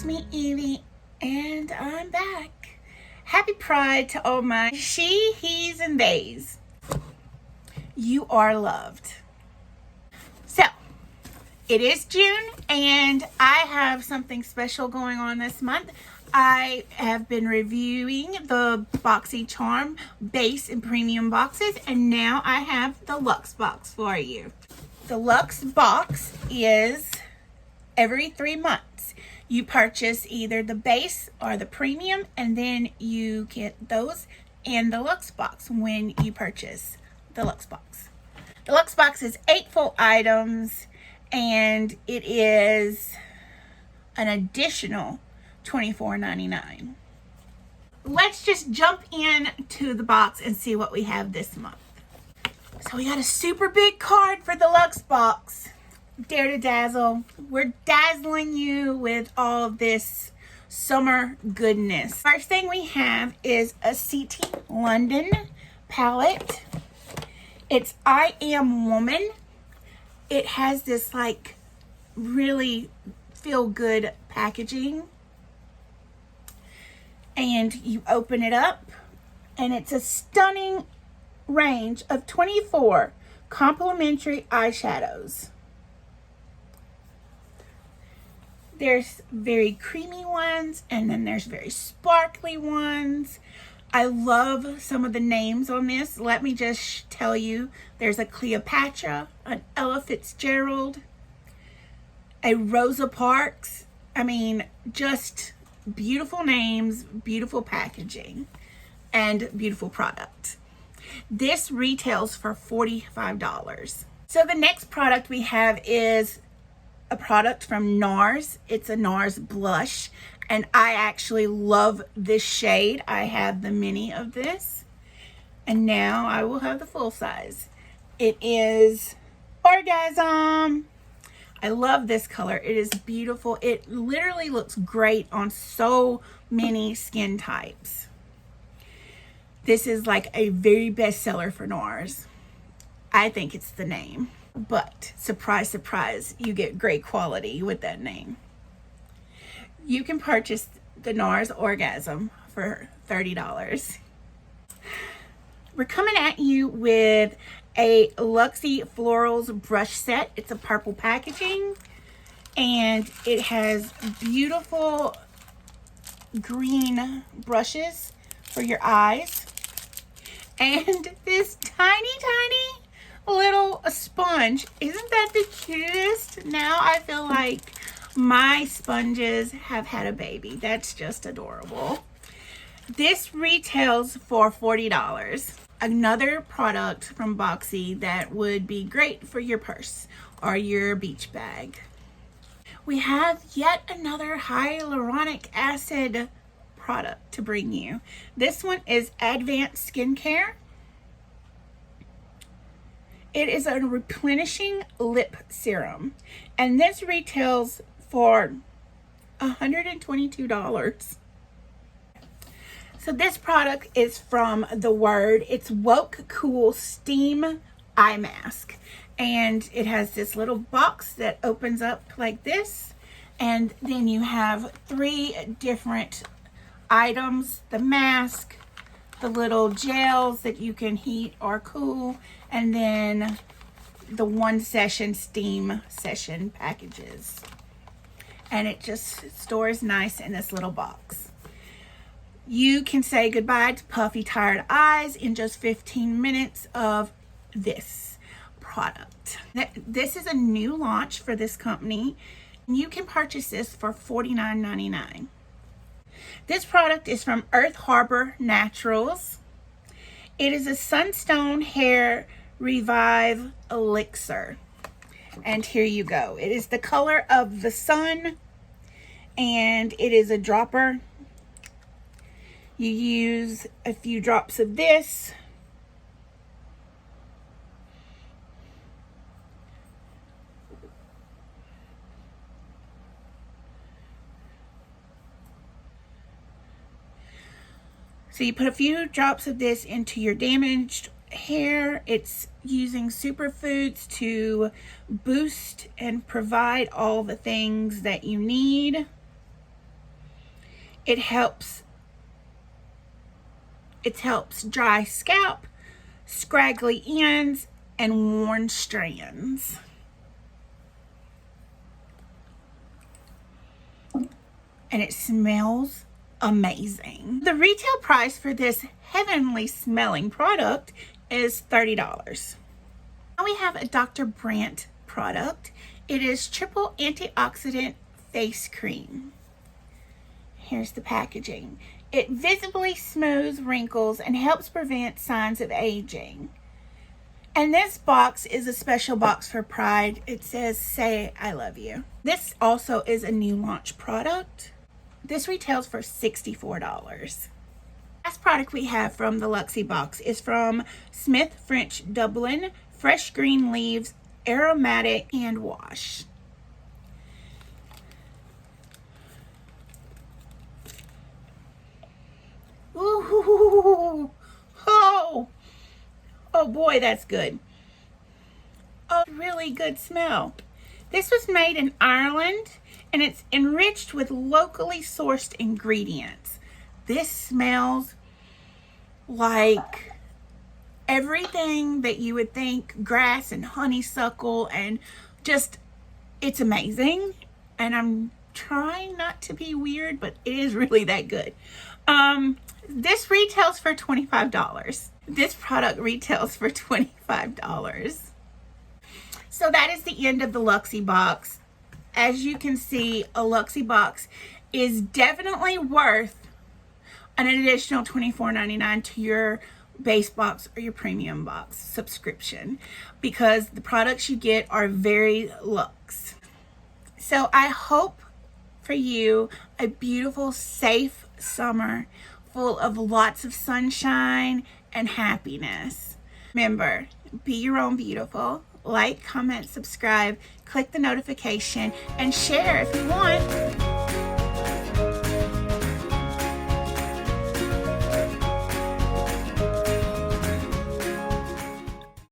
It's me, Evie, and I'm back. Happy Pride to all my she, he's, and theys. You are loved. So, it is June, and I have something special going on this month. I have been reviewing the BoxyCharm base and premium boxes, and now I have the Luxe box for you. The Luxe box is every 3 months. You purchase either the base or the premium, and then you get those in the Luxe box when you purchase the Luxe box. The Luxe box is 8 full items, and it is an additional $24.99. Let's just jump into the box and see what we have this month. So we got a super big card for the Luxe box. Dare to dazzle. We're dazzling you with all of this summer goodness. First thing we have is a Ciate London palette. It's I Am Woman. It has this like really feel good packaging. And you open it up and it's a stunning range of 24 complimentary eyeshadows. There's very creamy ones, and then there's very sparkly ones. I love some of the names on this. Let me just tell you, there's a Cleopatra, an Ella Fitzgerald, a Rosa Parks. I mean, just beautiful names, beautiful packaging, and beautiful product. This retails for $45. So the next product we have is a product from Nars. It's a Nars blush, and I actually love this shade. I have the mini of this, and now I will have the full size. It is Orgasm. I love this color. It is beautiful. It literally looks great on so many skin types. This is like a very bestseller for Nars. I think it's the name. But surprise, surprise, you get great quality with that name. You can purchase the Nars Orgasm for $30. We're coming at you with a Luxie Florals brush set. It's a purple packaging, and it has beautiful green brushes for your eyes. And this tiny little sponge. Isn't that the cutest? Now I feel like my sponges have had a baby. That's just adorable. This retails for $40. Another product from Boxy that would be great for your purse or your beach bag. We have yet another hyaluronic acid product to bring you. This one is Avant skincare. It is a replenishing lip serum, and this retails for $122. So this product is from The Word. It's Woke Cool Steam Eye Mask, and it has this little box that opens up like this, and then you have 3 different items: the mask, the little gels that you can heat or cool, and then the 1 session steam session packages. And it just stores nice in this little box. You can say goodbye to puffy, tired eyes in just 15 minutes of this product. This is a new launch for this company. You can purchase this for $49.99. This product is from Earth Harbor Naturals. It is a Sunstone Hair Revive Elixir. And here you go. It is the color of the sun, and it is a dropper. You use a few drops of this. So you put a few drops of this into your damaged hair. It's using superfoods to boost and provide all the things that you need. It helps dry scalp, scraggly ends, and worn strands. And it smells amazing. The retail price for this heavenly smelling product is $30. Now we have a Dr. Brandt product. It is triple antioxidant face cream. Here's the packaging. It visibly smooths wrinkles and helps prevent signs of aging. And this box is a special box for Pride. It says, "Say I love you." This also is a new launch product. This retails for $64. Last product we have from the Luxie box is from Smith French Dublin Fresh Green Leaves Aromatic Hand Wash. Ooh, oh boy, that's good. Oh, really good smell. This was made in Ireland and it's enriched with locally sourced ingredients. This smells like everything that you would think, grass and honeysuckle, and just, it's amazing. And I'm trying not to be weird, but it is really that good. This retails for $25. This product retails for $25. So that is the end of the Luxie box. As you can see, a Luxie box is definitely worth an additional $24.99 to your base box or your premium box subscription, because the products you get are very luxe. So I hope for you a beautiful, safe summer full of lots of sunshine and happiness. Remember, be your own beautiful. Like, comment, subscribe, click the notification, and share if you want.